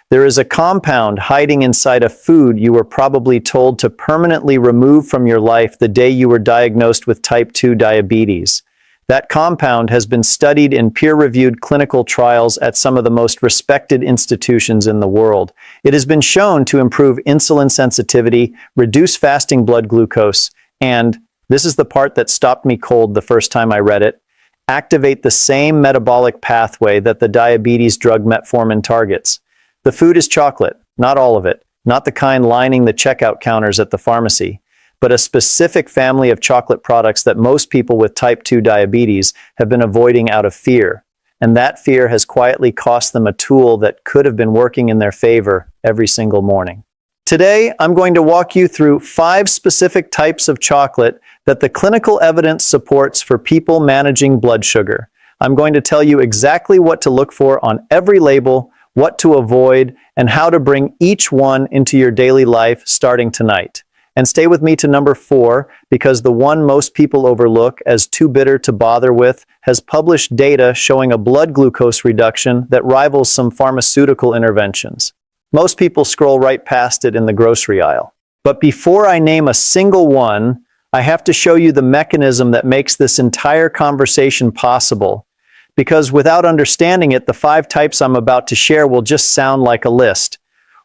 There is a compound hiding inside a food you were probably told to permanently remove from your life the day you were diagnosed with type 2 diabetes. That compound has been studied in peer-reviewed clinical trials at some of the most respected institutions in the world. It has been shown to improve insulin sensitivity, reduce fasting blood glucose, and, this is the part that stopped me cold the first time I read it, activate the same metabolic pathway that the diabetes drug metformin targets. The food is chocolate, not all of it, not the kind lining the checkout counters at the pharmacy, but a specific family of chocolate products that most people with type 2 diabetes have been avoiding out of fear. And that fear has quietly cost them a tool that could have been working in their favor every single morning. Today, I'm going to walk you through 5 specific types of chocolate that the clinical evidence supports for people managing blood sugar. I'm going to tell you exactly what to look for on every label, what to avoid, and how to bring each one into your daily life starting tonight. And stay with me to number 4, because the one most people overlook as too bitter to bother with has published data showing a blood glucose reduction that rivals some pharmaceutical interventions. Most people scroll right past it in the grocery aisle. But before I name a single one, I have to show you the mechanism that makes this entire conversation possible. Because without understanding it, the 5 types I'm about to share will just sound like a list.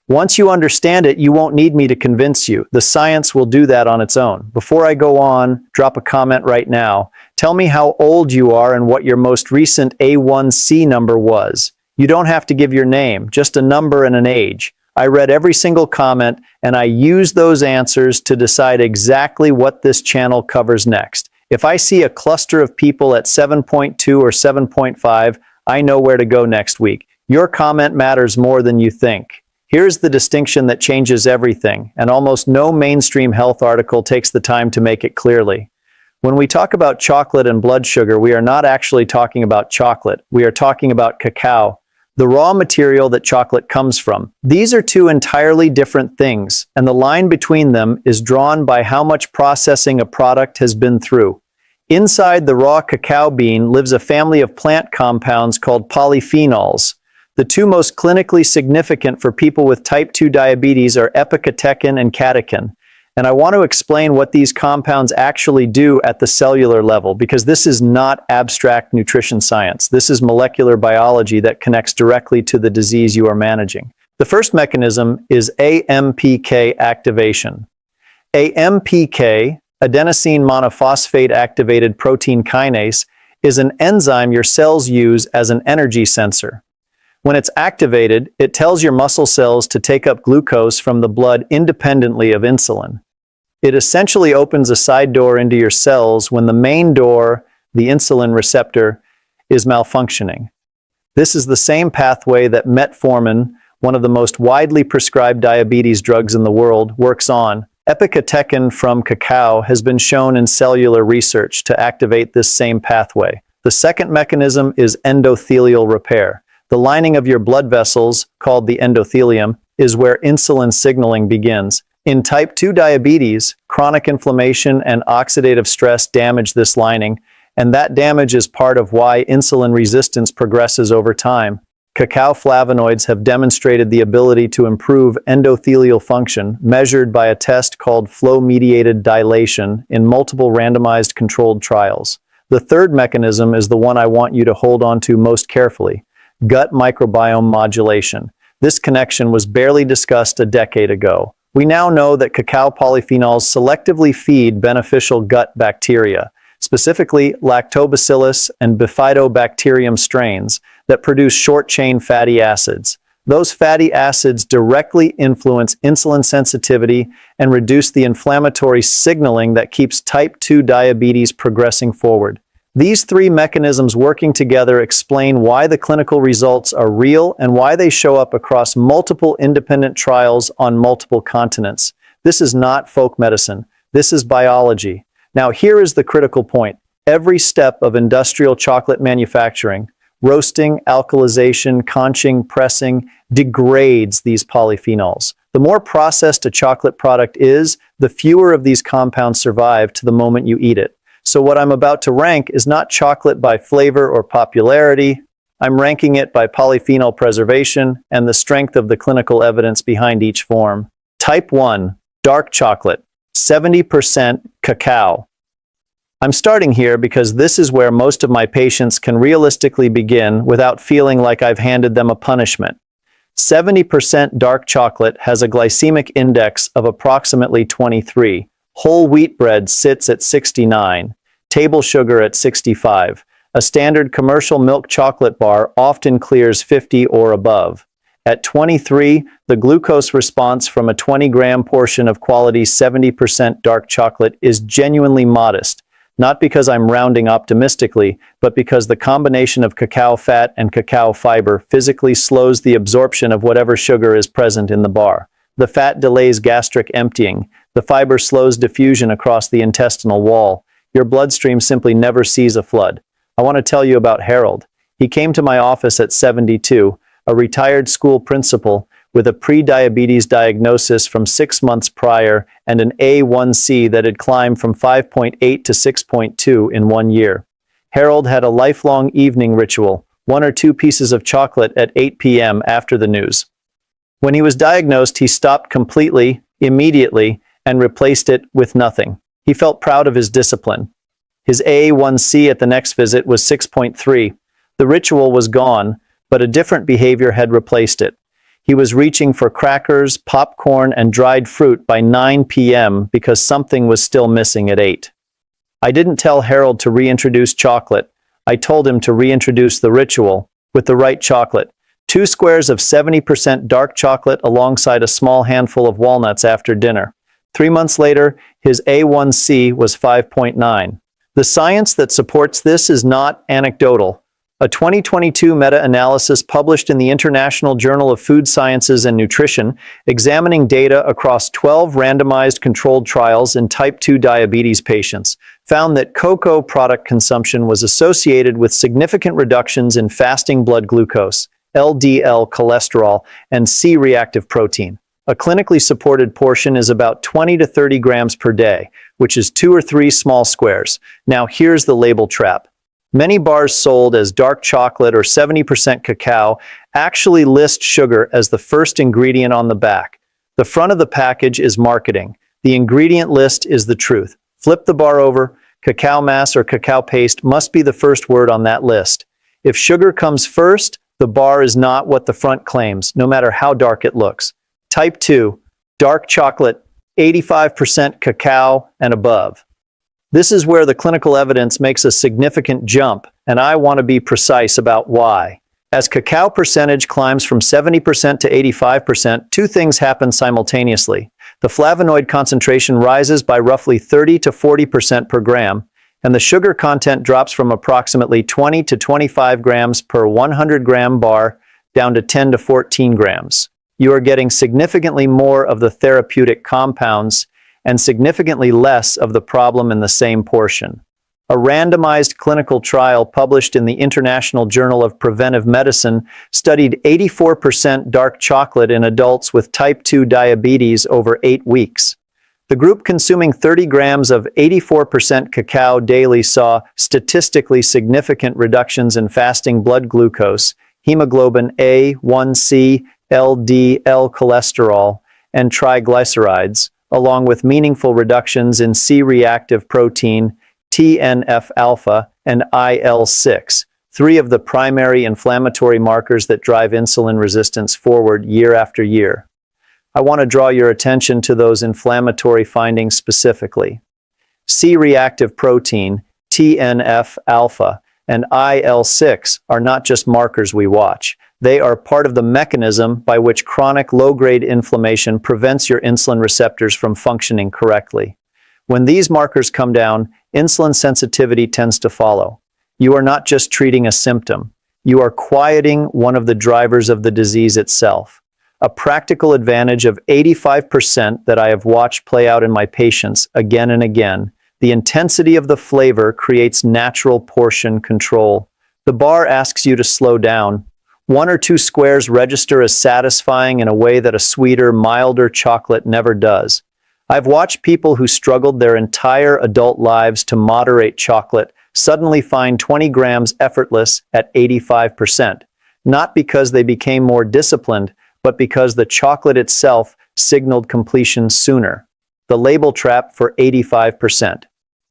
Once you understand it, you won't need me to convince you. The science will do that on its own. Before I go on, drop a comment right now. Tell me how old you are and what your most recent A1C number was. You don't have to give your name, just a number and an age. I read every single comment, and I use those answers to decide exactly what this channel covers next. If I see a cluster of people at 7.2 or 7.5, I know where to go next week. Your comment matters more than you think. Here's the distinction that changes everything, and almost no mainstream health article takes the time to make it clearly. When we talk about chocolate and blood sugar, we are not actually talking about chocolate. We are talking about cacao, the raw material that chocolate comes from. These are 2 entirely different things, and the line between them is drawn by how much processing a product has been through. Inside the raw cacao bean lives a family of plant compounds called polyphenols. The 2 most clinically significant for people with type 2 diabetes are epicatechin and catechin. And I want to explain what these compounds actually do at the cellular level, because this is not abstract nutrition science. This is molecular biology that connects directly to the disease you are managing. The first mechanism is AMPK activation. AMPK, adenosine monophosphate activated protein kinase, is an enzyme your cells use as an energy sensor. When it's activated, it tells your muscle cells to take up glucose from the blood independently of insulin. It essentially opens a side door into your cells when the main door, the insulin receptor, is malfunctioning. This is the same pathway that metformin, one of the most widely prescribed diabetes drugs in the world, works on. Epicatechin from cacao has been shown in cellular research to activate this same pathway. The second mechanism is endothelial repair. The lining of your blood vessels, called the endothelium, is where insulin signaling begins. In type 2 diabetes, chronic inflammation and oxidative stress damage this lining, and that damage is part of why insulin resistance progresses over time. Cacao flavonoids have demonstrated the ability to improve endothelial function, measured by a test called flow-mediated dilation in multiple randomized controlled trials. The third mechanism is the one I want you to hold on to most carefully: gut microbiome modulation. This connection was barely discussed a decade ago. We now know that cacao polyphenols selectively feed beneficial gut bacteria, specifically lactobacillus and bifidobacterium strains, that produce short-chain fatty acids. Those fatty acids directly influence insulin sensitivity and reduce the inflammatory signaling that keeps type 2 diabetes progressing forward. These 3 mechanisms working together explain why the clinical results are real and why they show up across multiple independent trials on multiple continents. This is not folk medicine. This is biology. Now, here is the critical point. Every step of industrial chocolate manufacturing, roasting, alkalization, conching, pressing, degrades these polyphenols. The more processed a chocolate product is, the fewer of these compounds survive to the moment you eat it. So what I'm about to rank is not chocolate by flavor or popularity. I'm ranking it by polyphenol preservation and the strength of the clinical evidence behind each form. Type 1, dark chocolate, 70% cacao. I'm starting here because this is where most of my patients can realistically begin without feeling like I've handed them a punishment. 70% dark chocolate has a glycemic index of approximately 23. Whole wheat bread sits at 69. Table sugar at 65. A standard commercial milk chocolate bar often clears 50 or above. At 23, the glucose response from a 20-gram portion of quality 70% dark chocolate is genuinely modest, not because I'm rounding optimistically, but because the combination of cacao fat and cacao fiber physically slows the absorption of whatever sugar is present in the bar. The fat delays gastric emptying. The fiber slows diffusion across the intestinal wall. Your bloodstream simply never sees a flood. I want to tell you about Harold. He came to my office at 72, a retired school principal with a pre-diabetes diagnosis from 6 months prior and an A1C that had climbed from 5.8 to 6.2 in 1 year. Harold had a lifelong evening ritual, 1 or 2 pieces of chocolate at 8 p.m. after the news. When he was diagnosed, he stopped completely, immediately, and replaced it with nothing. He felt proud of his discipline. His A1C at the next visit was 6.3. The ritual was gone, but a different behavior had replaced it. He was reaching for crackers, popcorn, and dried fruit by 9 p.m. because something was still missing at 8. I didn't tell Harold to reintroduce chocolate. I told him to reintroduce the ritual with the right chocolate. 2 squares of 70% dark chocolate alongside a small handful of walnuts after dinner. 3 months later, his A1C was 5.9. The science that supports this is not anecdotal. A 2022 meta-analysis published in the International Journal of Food Sciences and Nutrition, examining data across 12 randomized controlled trials in type 2 diabetes patients, found that cocoa product consumption was associated with significant reductions in fasting blood glucose, LDL cholesterol, and C-reactive protein. A clinically supported portion is about 20 to 30 grams per day, which is 2 or 3 small squares. Now here's the label trap. Many bars sold as dark chocolate or 70% cacao actually list sugar as the first ingredient on the back. The front of the package is marketing. The ingredient list is the truth. Flip the bar over. Cacao mass or cacao paste must be the first word on that list. If sugar comes first, the bar is not what the front claims, no matter how dark it looks. Type 2, dark chocolate, 85% cacao and above. This is where the clinical evidence makes a significant jump, and I want to be precise about why. As cacao percentage climbs from 70% to 85%, 2 things happen simultaneously. The flavonoid concentration rises by roughly 30 to 40% per gram, and the sugar content drops from approximately 20 to 25 grams per 100 gram bar down to 10 to 14 grams. You are getting significantly more of the therapeutic compounds and significantly less of the problem in the same portion. A randomized clinical trial published in the International Journal of Preventive Medicine studied 84% dark chocolate in adults with type 2 diabetes over 8 weeks. The group consuming 30 grams of 84% cacao daily saw statistically significant reductions in fasting blood glucose, hemoglobin A1C, LDL cholesterol, and triglycerides, along with meaningful reductions in C-reactive protein, TNF-alpha, and IL-6, 3 of the primary inflammatory markers that drive insulin resistance forward year after year. I want to draw your attention to those inflammatory findings specifically. C-reactive protein, TNF-alpha, and IL-6 are not just markers we watch. They are part of the mechanism by which chronic low-grade inflammation prevents your insulin receptors from functioning correctly. When these markers come down, insulin sensitivity tends to follow. You are not just treating a symptom. You are quieting one of the drivers of the disease itself. A practical advantage of 85% that I have watched play out in my patients again and again. The intensity of the flavor creates natural portion control. The bar asks you to slow down. 1 or 2 squares register as satisfying in a way that a sweeter, milder chocolate never does. I've watched people who struggled their entire adult lives to moderate chocolate suddenly find 20 grams effortless at 85%, not because they became more disciplined, but because the chocolate itself signaled completion sooner. The label trap for 85%.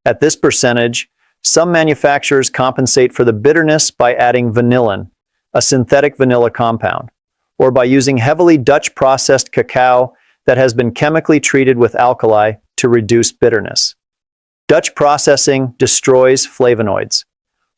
At this percentage, some manufacturers compensate for the bitterness by adding vanillin, a synthetic vanilla compound, or by using heavily Dutch processed cacao that has been chemically treated with alkali to reduce bitterness. Dutch processing destroys flavonoids.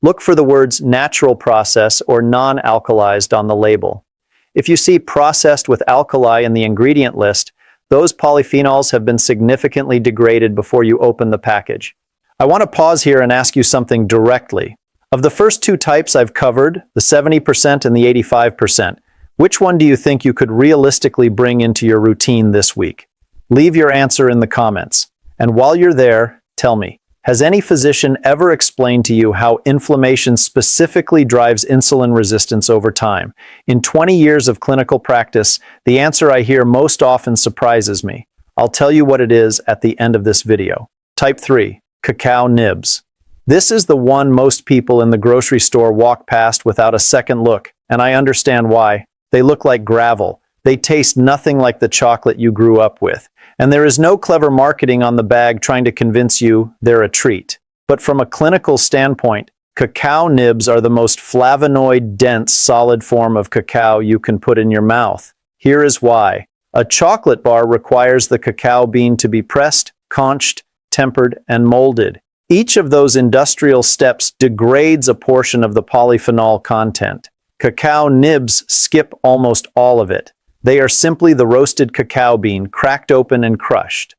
Look for the words natural process or non-alkalized on the label. If you see processed with alkali in the ingredient list, those polyphenols have been significantly degraded before you open the package. I want to pause here and ask you something directly. Of the first two types I've covered, the 70% and the 85%, which one do you think you could realistically bring into your routine this week? Leave your answer in the comments. And while you're there, tell me, has any physician ever explained to you how inflammation specifically drives insulin resistance over time? In 20 years of clinical practice, the answer I hear most often surprises me. I'll tell you what it is at the end of this video. Type 3, cacao nibs. This is the one most people in the grocery store walk past without a second look, and I understand why. They look like gravel. They taste nothing like the chocolate you grew up with. And there is no clever marketing on the bag trying to convince you they're a treat. But from a clinical standpoint, cacao nibs are the most flavonoid-dense solid form of cacao you can put in your mouth. Here is why. A chocolate bar requires the cacao bean to be pressed, conched, tempered, and molded. Each of those industrial steps degrades a portion of the polyphenol content. Cacao nibs skip almost all of it. They are simply the roasted cacao bean, cracked open and crushed.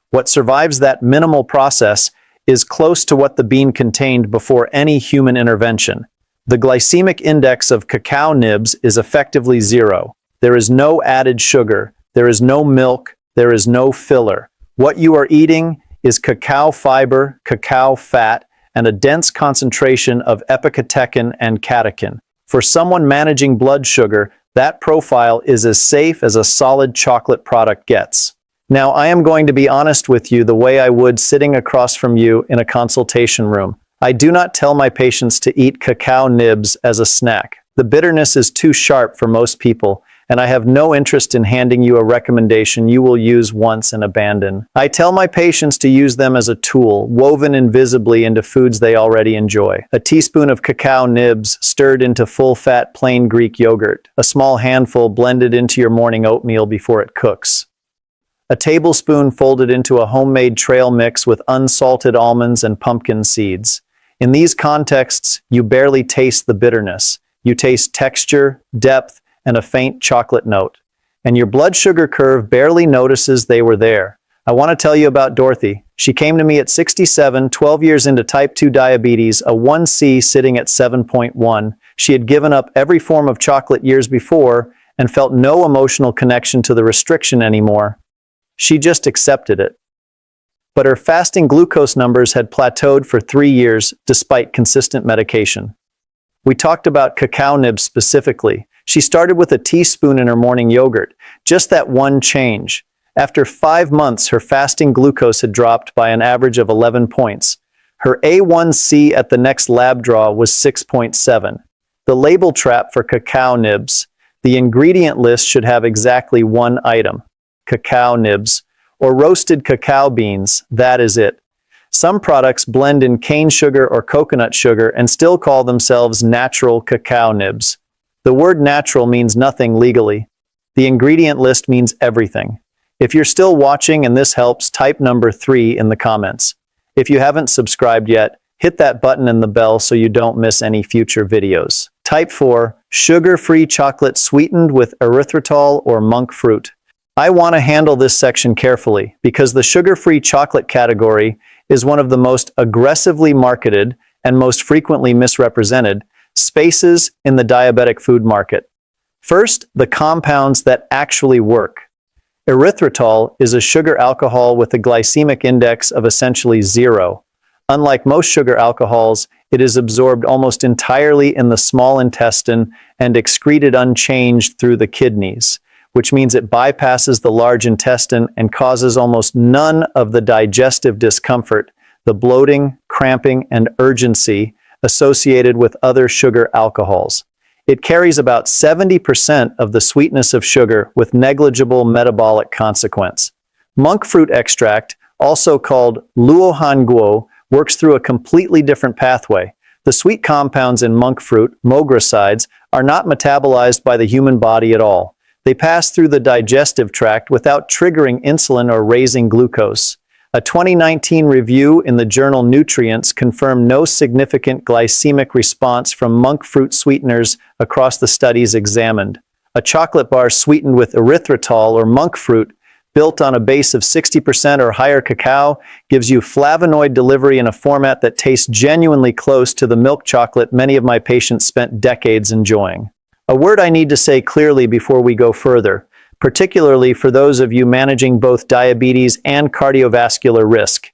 What survives that minimal process is close to what the bean contained before any human intervention. The glycemic index of cacao nibs is effectively 0. There is no added sugar, there is no milk, there is no filler. What you are eating is cacao fiber, cacao fat, and a dense concentration of epicatechin and catechin. For someone managing blood sugar, that profile is as safe as a solid chocolate product gets. Now, I am going to be honest with you the way I would sitting across from you in a consultation room. I do not tell my patients to eat cacao nibs as a snack. The bitterness is too sharp for most people, and I have no interest in handing you a recommendation you will use once and abandon. I tell my patients to use them as a tool, woven invisibly into foods they already enjoy. A teaspoon of cacao nibs stirred into full-fat plain Greek yogurt. A small handful blended into your morning oatmeal before it cooks. A tablespoon folded into a homemade trail mix with unsalted almonds and pumpkin seeds. In these contexts, you barely taste the bitterness. You taste texture, depth, and a faint chocolate note. And your blood sugar curve barely notices they were there. I want to tell you about Dorothy. She came to me at 67, 12 years into type 2 diabetes, a 1C sitting at 7.1. She had given up every form of chocolate years before and felt no emotional connection to the restriction anymore. She just accepted it. But her fasting glucose numbers had plateaued for 3 years despite consistent medication. We talked about cacao nibs specifically. She started with a teaspoon in her morning yogurt, just that one change. After 5 months, her fasting glucose had dropped by an average of 11 points. Her A1C at the next lab draw was 6.7. The label trap for cacao nibs. The ingredient list should have exactly one item: cacao nibs, or roasted cacao beans. That is it. Some products blend in cane sugar or coconut sugar and still call themselves natural cacao nibs. The word natural means nothing legally. The ingredient list means everything. If you're still watching and this helps, type number 3 in the comments. If you haven't subscribed yet, hit that button and the bell so you don't miss any future videos. Type 4, sugar-free chocolate sweetened with erythritol or monk fruit. I want to handle this section carefully because the sugar-free chocolate category is one of the most aggressively marketed and most frequently misrepresented spaces in the diabetic food market. First, the compounds that actually work. Erythritol is a sugar alcohol with a glycemic index of essentially 0. Unlike most sugar alcohols, it is absorbed almost entirely in the small intestine and excreted unchanged through the kidneys, which means it bypasses the large intestine and causes almost none of the digestive discomfort the bloating, cramping, and urgency associated with other sugar alcohols. It carries about 70% of the sweetness of sugar with negligible metabolic consequence. Monk fruit extract, also called luohanguo, works through a completely different pathway. The sweet compounds in monk fruit, moghrosides, are not metabolized by the human body at all. They pass through the digestive tract without triggering insulin or raising glucose. A 2019 review in the journal Nutrients confirmed no significant glycemic response from monk fruit sweeteners across the studies examined. A chocolate bar sweetened with erythritol or monk fruit, built on a base of 60% or higher cacao, gives you flavonoid delivery in a format that tastes genuinely close to the milk chocolate many of my patients spent decades enjoying. A word I need to say clearly before we go further, particularly for those of you managing both diabetes and cardiovascular risk.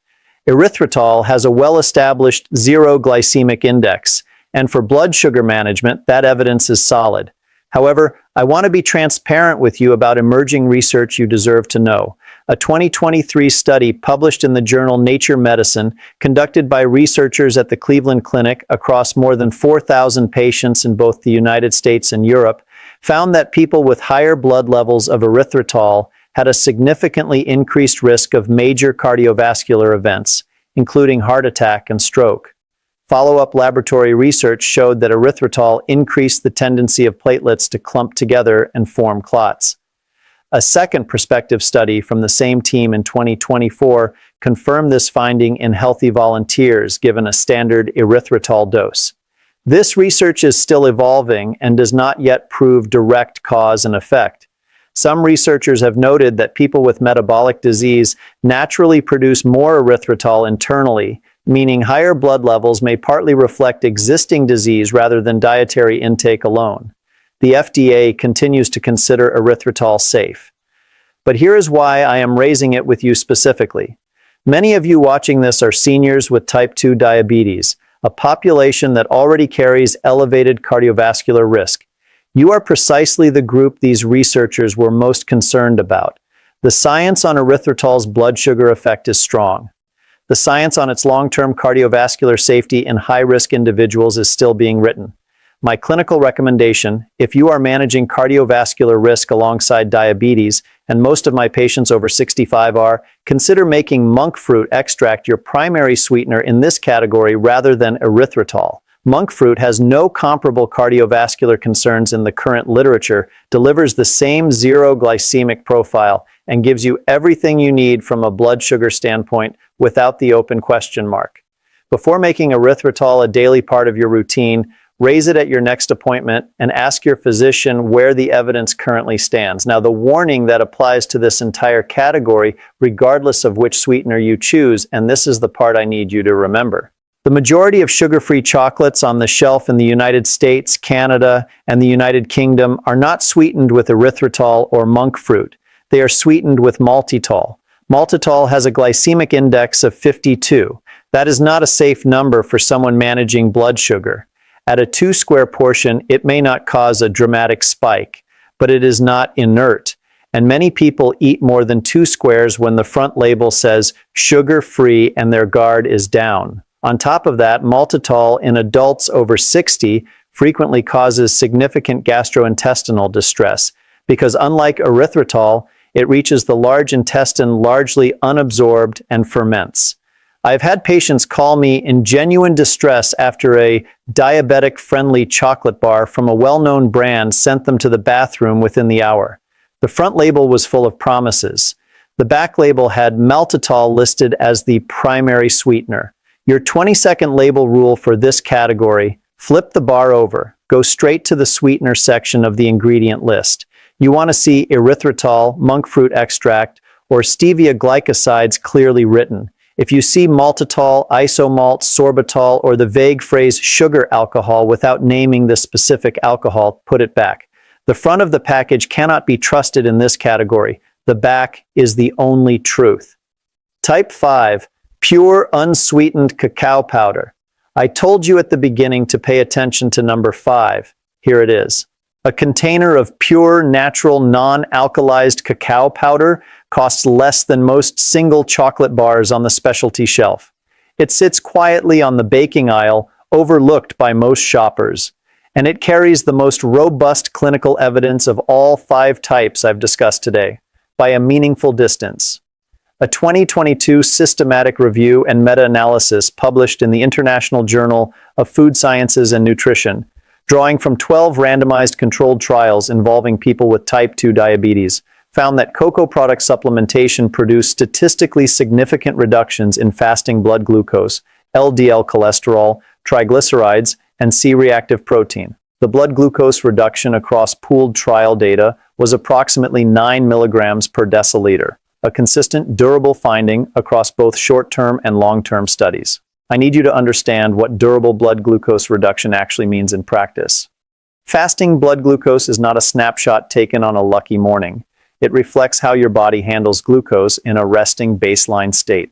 Erythritol has a well-established zero glycemic index, and for blood sugar management, that evidence is solid. However, I want to be transparent with you about emerging research you deserve to know. A 2023 study published in the journal Nature Medicine, conducted by researchers at the Cleveland Clinic across more than 4,000 patients in both the United States and Europe, found that people with higher blood levels of erythritol had a significantly increased risk of major cardiovascular events, including heart attack and stroke. Follow-up laboratory research showed that erythritol increased the tendency of platelets to clump together and form clots. A second prospective study from the same team in 2024 confirmed this finding in healthy volunteers given a standard erythritol dose. This research is still evolving and does not yet prove direct cause and effect. Some researchers have noted that people with metabolic disease naturally produce more erythritol internally, meaning higher blood levels may partly reflect existing disease rather than dietary intake alone. The FDA continues to consider erythritol safe. But here is why I am raising it with you specifically. Many of you watching this are seniors with type 2 diabetes, a population that already carries elevated cardiovascular risk. You are precisely the group these researchers were most concerned about. The science on erythritol's blood sugar effect is strong. The science on its long-term cardiovascular safety in high-risk individuals is still being written. My clinical recommendation, if you are managing cardiovascular risk alongside diabetes, and most of my patients over 65 are, consider making monk fruit extract your primary sweetener in this category rather than erythritol. Monk fruit has no comparable cardiovascular concerns in the current literature, delivers the same zero glycemic profile, and gives you everything you need from a blood sugar standpoint without the open question mark. Before making erythritol a daily part of your routine, raise it at your next appointment and ask your physician where the evidence currently stands. Now, the warning that applies to this entire category, regardless of which sweetener you choose, and this is the part I need you to remember. The majority of sugar-free chocolates on the shelf in the United States, Canada, and the United Kingdom are not sweetened with erythritol or monk fruit. They are sweetened with maltitol. Maltitol has a glycemic index of 52. That is not a safe number for someone managing blood sugar. At a 2-square portion, it may not cause a dramatic spike, but it is not inert. And many people eat more than 2 squares when the front label says sugar-free and their guard is down. On top of that, maltitol in adults over 60 frequently causes significant gastrointestinal distress because unlike erythritol, it reaches the large intestine largely unabsorbed and ferments. I've had patients call me in genuine distress after a diabetic-friendly chocolate bar from a well-known brand sent them to the bathroom within the hour. The front label was full of promises. The back label had maltitol listed as the primary sweetener. Your 20-second label rule for this category: flip the bar over, go straight to the sweetener section of the ingredient list. You want to see erythritol, monk fruit extract, or stevia glycosides clearly written. If you see maltitol, isomalt, sorbitol, or the vague phrase sugar alcohol without naming the specific alcohol, put it back. The front of the package cannot be trusted in this category. The back is the only truth. Type 5, pure unsweetened cacao powder. I told you at the beginning to pay attention to number 5. Here it is. A container of pure, natural, non-alkalized cacao powder costs less than most single chocolate bars on the specialty shelf. It sits quietly on the baking aisle, overlooked by most shoppers. And it carries the most robust clinical evidence of all 5 types I've discussed today, by a meaningful distance. A 2022 systematic review and meta-analysis published in the International Journal of Food Sciences and Nutrition, drawing from 12 randomized controlled trials involving people with type 2 diabetes, found that cocoa product supplementation produced statistically significant reductions in fasting blood glucose, LDL cholesterol, triglycerides, and C-reactive protein. The blood glucose reduction across pooled trial data was approximately 9 milligrams per deciliter, a consistent, durable finding across both short-term and long-term studies. I need you to understand what durable blood glucose reduction actually means in practice. Fasting blood glucose is not a snapshot taken on a lucky morning. It reflects how your body handles glucose in a resting baseline state.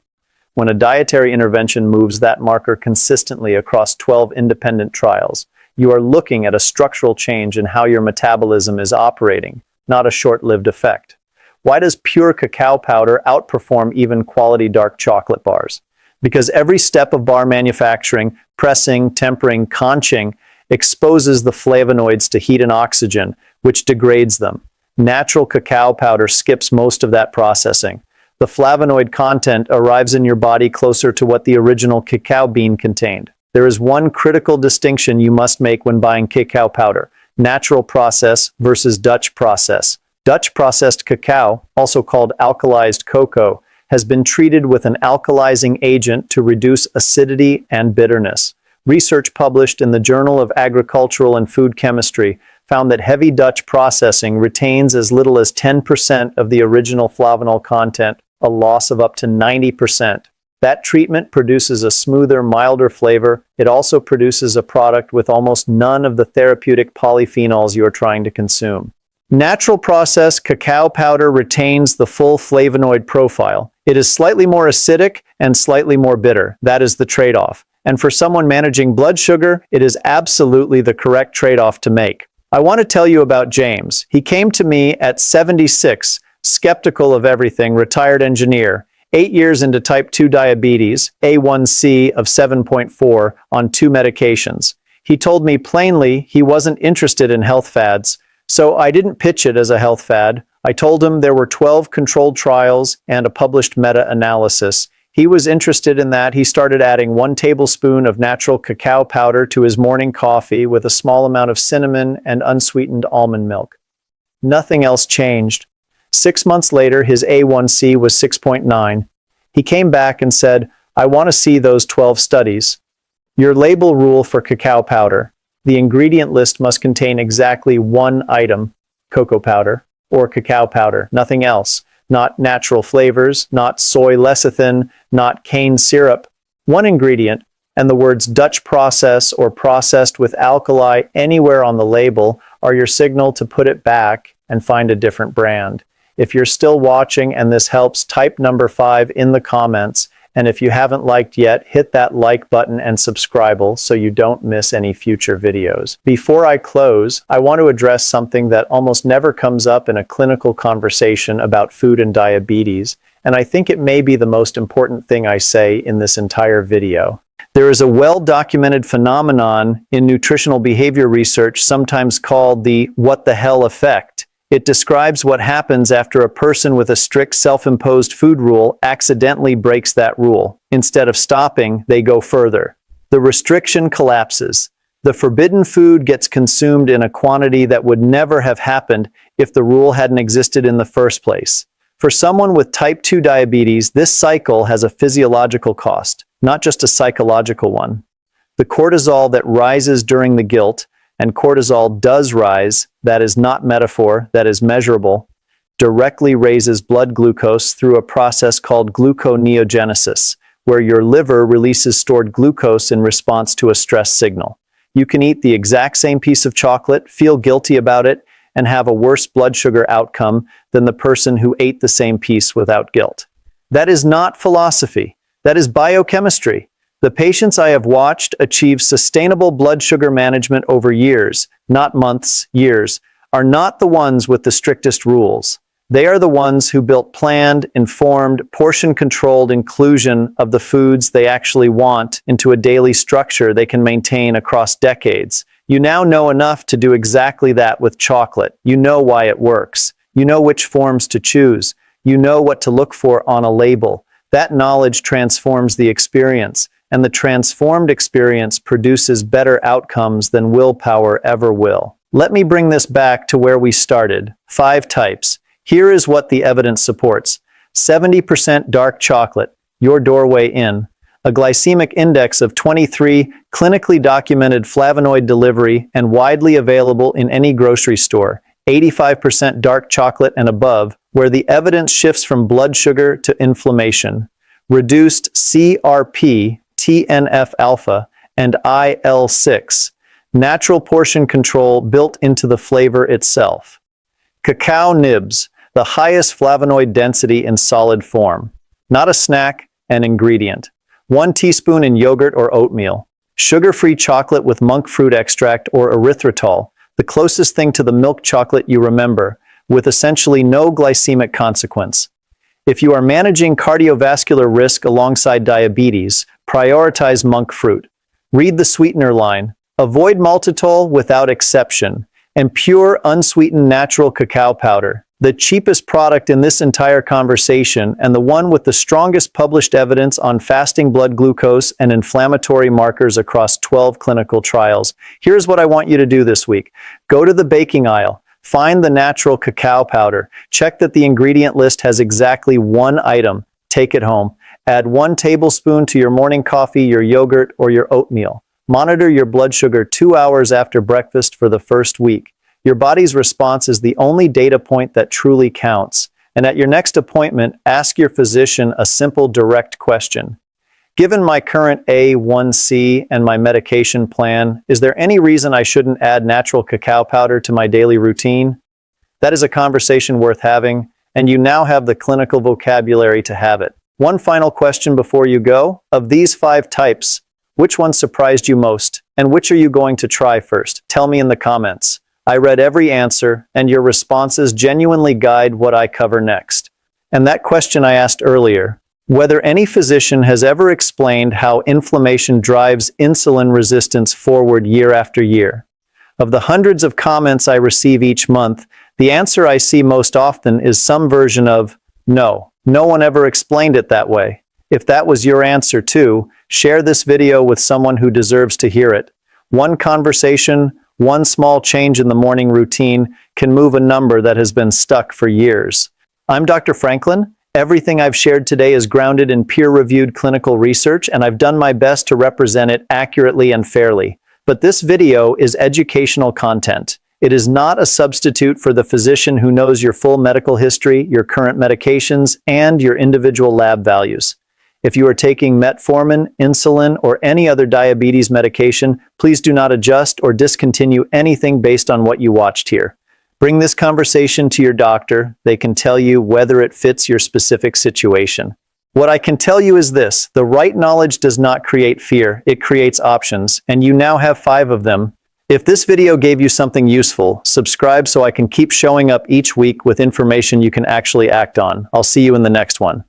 When a dietary intervention moves that marker consistently across 12 independent trials, you are looking at a structural change in how your metabolism is operating, not a short-lived effect. Why does pure cacao powder outperform even quality dark chocolate bars? Because every step of bar manufacturing, pressing, tempering, conching, exposes the flavonoids to heat and oxygen, which degrades them. Natural cacao powder skips most of that processing. The flavonoid content arrives in your body closer to what the original cacao bean contained. There is one critical distinction you must make when buying cacao powder: natural process versus Dutch process. Dutch processed cacao, also called alkalized cocoa, has been treated with an alkalizing agent to reduce acidity and bitterness. Research published in the Journal of Agricultural and Food Chemistry found that heavy Dutch processing retains as little as 10% of the original flavanol content, a loss of up to 90%. That treatment produces a smoother, milder flavor. It also produces a product with almost none of the therapeutic polyphenols you are trying to consume. Natural process cacao powder retains the full flavonoid profile. It is slightly more acidic and slightly more bitter. That is the trade-off. And for someone managing blood sugar, it is absolutely the correct trade-off to make. I want to tell you about James. He came to me at 76, skeptical of everything, retired engineer, 8 years into type 2 diabetes, A1C of 7.4 on 2 medications. He told me plainly he wasn't interested in health fads. So I didn't pitch it as a health fad. I told him there were 12 controlled trials and a published meta-analysis. He was interested in that. He started adding 1 tablespoon of natural cacao powder to his morning coffee with a small amount of cinnamon and unsweetened almond milk. Nothing else changed. 6 months later, his A1C was 6.9. He came back and said, "I want to see those 12 studies." Your label rule for cacao powder: the ingredient list must contain exactly 1 item, cocoa powder or cacao powder, nothing else. Not natural flavors, not soy lecithin, not cane syrup. 1 ingredient, and the words Dutch process or processed with alkali anywhere on the label are your signal to put it back and find a different brand. If you're still watching and this helps, type number 5 in the comments. And if you haven't liked yet, hit that like button and subscribe so you don't miss any future videos. Before I close, I want to address something that almost never comes up in a clinical conversation about food and diabetes, and I think it may be the most important thing I say in this entire video. There is a well-documented phenomenon in nutritional behavior research, sometimes called the "what the hell" effect. It describes what happens after a person with a strict self-imposed food rule accidentally breaks that rule. Instead of stopping, they go further. The restriction collapses. The forbidden food gets consumed in a quantity that would never have happened if the rule hadn't existed in the first place. For someone with type 2 diabetes, this cycle has a physiological cost, not just a psychological one. The cortisol that rises during the guilt, and cortisol does rise, that is not metaphor, that is measurable, directly raises blood glucose through a process called gluconeogenesis, where your liver releases stored glucose in response to a stress signal. You can eat the exact same piece of chocolate, feel guilty about it, and have a worse blood sugar outcome than the person who ate the same piece without guilt. That is not philosophy. That is biochemistry. The patients I have watched achieve sustainable blood sugar management over years, not months, years, are not the ones with the strictest rules. They are the ones who built planned, informed, portion-controlled inclusion of the foods they actually want into a daily structure they can maintain across decades. You now know enough to do exactly that with chocolate. You know why it works. You know which forms to choose. You know what to look for on a label. That knowledge transforms the experience, and the transformed experience produces better outcomes than willpower ever will. Let me bring this back to where we started. 5 types. Here is what the evidence supports. 70% dark chocolate, your doorway in. A glycemic index of 23, clinically documented flavonoid delivery, and widely available in any grocery store. 85% dark chocolate and above, where the evidence shifts from blood sugar to inflammation. Reduced CRP, TNF-alpha, and IL-6. Natural portion control built into the flavor itself. Cacao nibs, the highest flavonoid density in solid form. Not a snack, an ingredient. 1 teaspoon in yogurt or oatmeal. Sugar-free chocolate with monk fruit extract or erythritol, the closest thing to the milk chocolate you remember, with essentially no glycemic consequence. If you are managing cardiovascular risk alongside diabetes, prioritize monk fruit. Read the sweetener line. Avoid maltitol without exception, and pure, unsweetened natural cacao powder. The cheapest product in this entire conversation and the one with the strongest published evidence on fasting blood glucose and inflammatory markers across 12 clinical trials. Here's what I want you to do this week. Go to the baking aisle. Find the natural cacao powder. Check that the ingredient list has exactly 1 item. Take it home. Add 1 tablespoon to your morning coffee, your yogurt, or your oatmeal. Monitor your blood sugar 2 hours after breakfast for the first week. Your body's response is the only data point that truly counts. And at your next appointment, ask your physician a simple, direct question. Given my current A1C and my medication plan, is there any reason I shouldn't add natural cacao powder to my daily routine? That is a conversation worth having, and you now have the clinical vocabulary to have it. One final question before you go. Of these 5 types, which one surprised you most, and which are you going to try first? Tell me in the comments. I read every answer, and your responses genuinely guide what I cover next. And that question I asked earlier, whether any physician has ever explained how inflammation drives insulin resistance forward year after year. Of the hundreds of comments I receive each month, the answer I see most often is some version of, no one ever explained it that way. If that was your answer too, share this video with someone who deserves to hear it. One conversation, one small change in the morning routine can move a number that has been stuck for years. I'm Dr. Franklin. Everything I've shared today is grounded in peer-reviewed clinical research, and I've done my best to represent it accurately and fairly. But this video is educational content. It is not a substitute for the physician who knows your full medical history, your current medications, and your individual lab values. If you are taking metformin, insulin, or any other diabetes medication, please do not adjust or discontinue anything based on what you watched here. Bring this conversation to your doctor. They can tell you whether it fits your specific situation. What I can tell you is this: the right knowledge does not create fear, it creates options, and you now have 5 of them. If this video gave you something useful, subscribe so I can keep showing up each week with information you can actually act on. I'll see you in the next one.